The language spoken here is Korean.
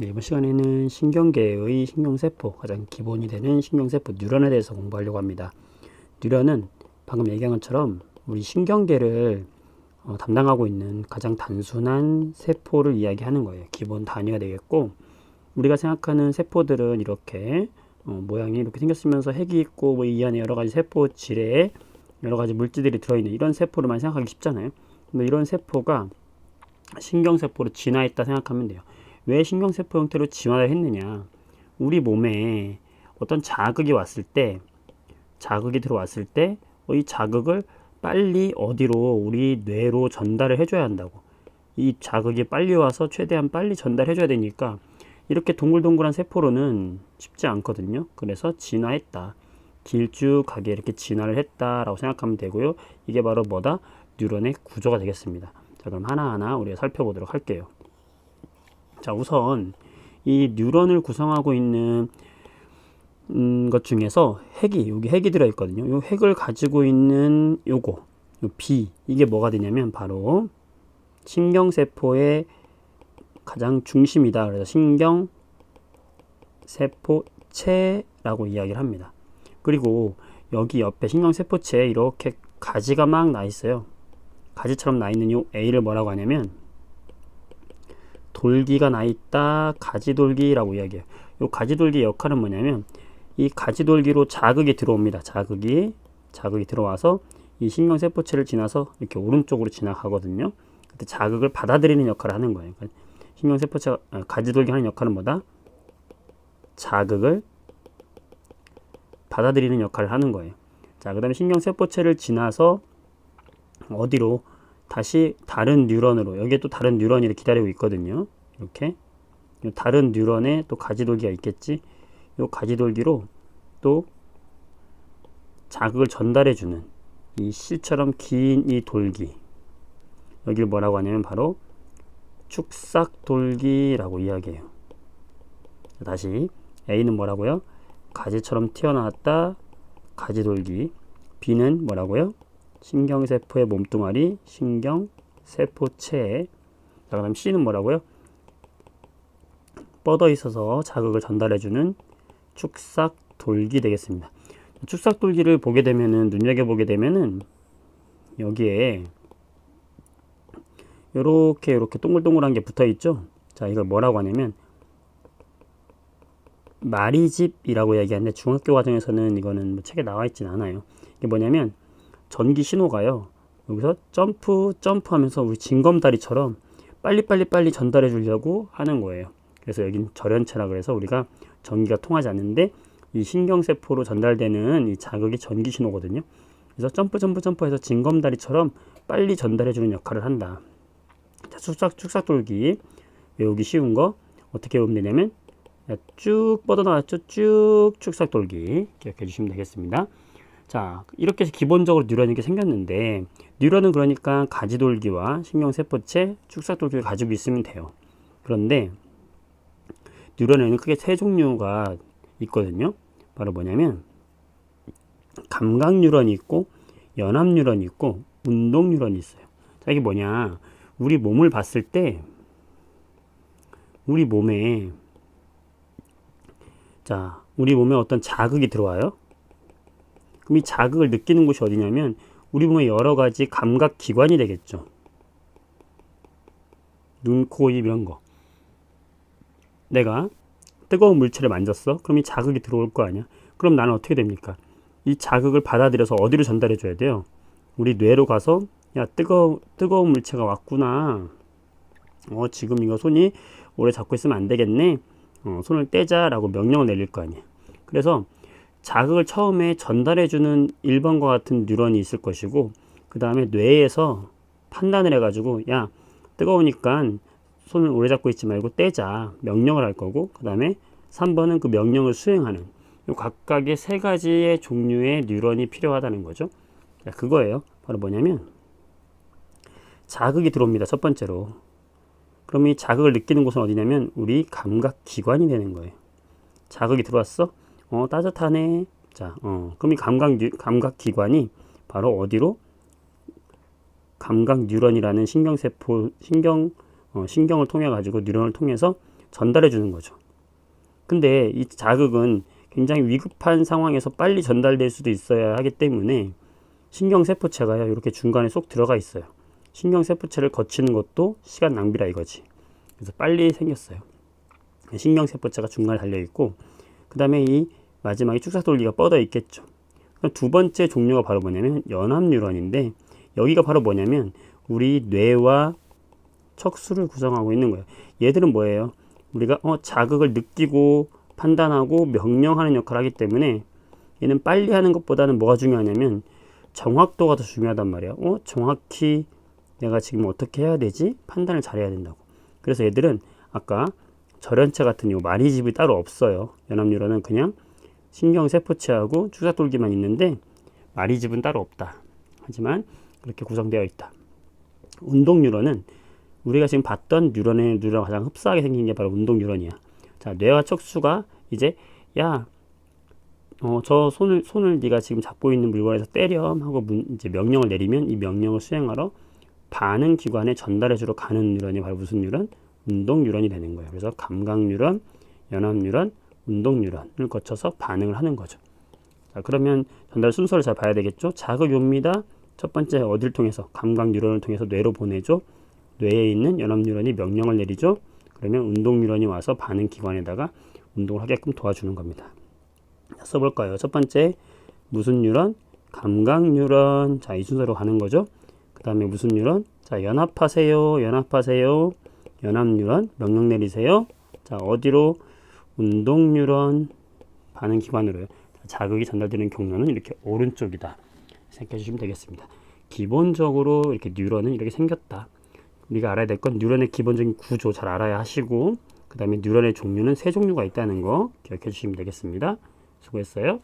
네, 이번 시간에는 신경계의 신경세포, 가장 기본이 되는 신경세포 뉴런에 대해서 공부하려고 합니다. 뉴런은 방금 얘기한 것처럼 우리 신경계를 담당하고 있는 가장 단순한 세포를 이야기하는 거예요. 기본 단위가 되겠고, 우리가 생각하는 세포들은 이렇게 모양이 이렇게 생겼으면서 핵이 있고 이 안에 여러 가지 세포 질에 여러 가지 물질들이 들어있는 이런 세포로만 생각하기 쉽잖아요. 근데 이런 세포가 신경세포로 진화했다 생각하면 돼요. 왜 신경세포 형태로 진화를 했느냐? 우리 몸에 어떤 자극이 왔을 때, 자극이 들어왔을 때, 이 자극을 빨리 어디로, 우리 뇌로 전달을 해줘야 한다고. 이 자극이 빨리 와서 최대한 빨리 전달해줘야 되니까, 이렇게 동글동글한 세포로는 쉽지 않거든요. 그래서 진화했다. 길쭉하게 이렇게 진화를 했다라고 생각하면 되고요. 이게 바로 뭐다? 뉴런의 구조가 되겠습니다. 자, 그럼 하나하나 우리가 살펴보도록 할게요. 자, 우선 이 뉴런을 구성하고 있는 것 중에서 여기 핵이 들어있거든요. 이 핵을 가지고 있는 요 B, 이게 뭐가 되냐면 바로 신경세포의 가장 중심이다. 그래서 신경세포체라고 이야기를 합니다. 그리고 여기 옆에 신경세포체에 이렇게 가지가 막 나 있어요. 가지처럼 나 있는 요 A를 뭐라고 하냐면 돌기가 나 있다, 가지돌기라고 이야기해요. 이 가지돌기의 역할은 뭐냐면 이 가지돌기로 자극이 들어옵니다. 자극이 들어와서 이 신경세포체를 지나서 이렇게 오른쪽으로 지나가거든요. 그때 자극을 받아들이는 역할을 하는 거예요. 그러니까 신경세포체가 가지돌기 하는 역할은 뭐다? 자극을 받아들이는 역할을 하는 거예요. 자, 그 다음에 신경세포체를 지나서 어디로? 다시 다른 뉴런으로, 여기에 또 다른 뉴런이 기다리고 있거든요. 이렇게 다른 뉴런에 또 가지돌기가 있겠지. 이 가지돌기로 또 자극을 전달해주는 이 실처럼 긴 이 돌기, 여기를 뭐라고 하냐면 바로 축삭돌기라고 이야기해요. 다시 A는 뭐라고요? 가지처럼 튀어나왔다, 가지돌기. B는 뭐라고요? 신경세포의 몸뚱아리, 신경세포체. 그 다음 C는 뭐라고요? 뻗어 있어서 자극을 전달해주는 축삭돌기 되겠습니다. 축삭돌기를 보게 되면은, 눈여겨보게 되면은, 여기에 이렇게 동글동글한 게 붙어 있죠? 자, 이걸 뭐라고 하냐면, 마리집이라고 얘기하는데, 중학교 과정에서는 이거는 뭐 책에 나와 있진 않아요. 이게 뭐냐면, 전기 신호가요, 여기서 점프 하면서 우리 징검다리처럼 빨리 전달해 주려고 하는 거예요. 그래서 여긴 절연체라 그래서 우리가 전기가 통하지 않는데 이 신경세포로 전달되는 이 자극이 전기 신호거든요. 그래서 점프해서 징검다리처럼 빨리 전달해 주는 역할을 한다. 자, 축삭돌기 외우기 쉬운 거 어떻게 외우면 되냐면, 쭉 뻗어나왔죠? 쭉 축삭돌기 기억해 주시면 되겠습니다. 자, 이렇게 해서 기본적으로 뉴런이 이렇게 생겼는데, 뉴런은 그러니까 가지돌기와 신경세포체, 축삭돌기를 가지고 있으면 돼요. 그런데 뉴런에는 크게 세 종류가 있거든요. 바로 뭐냐면 감각뉴런이 있고, 연합뉴런이 있고, 운동뉴런이 있어요. 자, 이게 뭐냐? 우리 몸을 봤을 때 우리 몸에 어떤 자극이 들어와요. 그럼 이 자극을 느끼는 곳이 어디냐면 우리 몸의 여러 가지 감각 기관이 되겠죠. 눈, 코, 입 이런 거. 내가 뜨거운 물체를 만졌어. 그럼 이 자극이 들어올 거 아니야. 그럼 나는 어떻게 됩니까? 이 자극을 받아들여서 어디로 전달해 줘야 돼요? 우리 뇌로 가서, 야, 뜨거운 물체가 왔구나. 지금 이거 손이 오래 잡고 있으면 안 되겠네. 손을 떼자라고 명령을 내릴 거 아니야. 그래서 자극을 처음에 전달해주는 1번과 같은 뉴런이 있을 것이고, 그 다음에 뇌에서 판단을 해가지고, 야, 뜨거우니까 손을 오래 잡고 있지 말고 떼자 명령을 할 거고, 그 다음에 3번은 그 명령을 수행하는, 요 각각의 세 가지의 종류의 뉴런이 필요하다는 거죠. 자, 그거예요. 바로 뭐냐면 자극이 들어옵니다. 첫 번째로. 그럼 이 자극을 느끼는 곳은 어디냐면 우리 감각기관이 되는 거예요. 자극이 들어왔어? 따뜻하네. 자, 그럼 이 감각기관이 바로 어디로? 감각뉴런이라는 신경을 통해 가지고 뉴런을 통해서 전달해 주는 거죠. 근데 이 자극은 굉장히 위급한 상황에서 빨리 전달될 수도 있어야 하기 때문에 신경세포체가요, 이렇게 중간에 쏙 들어가 있어요. 신경세포체를 거치는 것도 시간 낭비라 이거지. 그래서 빨리 생겼어요. 신경세포체가 중간에 달려있고, 그 다음에 이 마지막에 축사돌기가 뻗어 있겠죠. 두 번째 종류가 바로 뭐냐면 연합뉴런인데, 여기가 바로 뭐냐면 우리 뇌와 척수를 구성하고 있는 거예요. 얘들은 뭐예요? 우리가 자극을 느끼고 판단하고 명령하는 역할을 하기 때문에 얘는 빨리 하는 것보다는 뭐가 중요하냐면 정확도가 더 중요하단 말이야. 정확히 내가 지금 어떻게 해야 되지? 판단을 잘해야 된다고. 그래서 얘들은 아까 절연체 같은 요 마리집이 따로 없어요. 연합뉴런은 그냥 신경세포체하고 축사돌기만 있는데 마리집은 따로 없다. 하지만 그렇게 구성되어 있다. 운동뉴런은 우리가 지금 봤던 뉴런과 가장 흡사하게 생긴 게 바로 운동뉴런이야. 자, 뇌와 척수가 이제 야, 저 손을 네가 지금 잡고 있는 물건에서 때려 하고 이제 명령을 내리면 이 명령을 수행하러 반응 기관에 전달해주러 가는 뉴런이 바로 무슨 뉴런? 운동 뉴런이 되는 거예요. 그래서 감각 뉴런, 연합 뉴런, 운동 뉴런을 거쳐서 반응을 하는 거죠. 자, 그러면 전달 순서를 잘 봐야 되겠죠? 자극이 옵니다. 첫 번째 어딜 통해서? 감각 뉴런을 통해서 뇌로 보내죠. 뇌에 있는 연합 뉴런이 명령을 내리죠. 그러면 운동 뉴런이 와서 반응 기관에다가 운동을 하게끔 도와주는 겁니다. 써볼까요? 첫 번째 무슨 뉴런? 감각 뉴런. 자, 이 순서로 가는 거죠. 그 다음에 무슨 뉴런? 자, 연합하세요. 연합하세요. 연합 뉴런. 명령 내리세요. 자, 어디로? 운동 뉴런. 반응 기관으로요. 자극이 전달되는 경로는 이렇게 오른쪽이다. 생각해 주시면 되겠습니다. 기본적으로 이렇게 뉴런은 이렇게 생겼다. 우리가 알아야 될 건 뉴런의 기본적인 구조 잘 알아야 하시고, 그 다음에 뉴런의 종류는 세 종류가 있다는 거 기억해 주시면 되겠습니다. 수고했어요.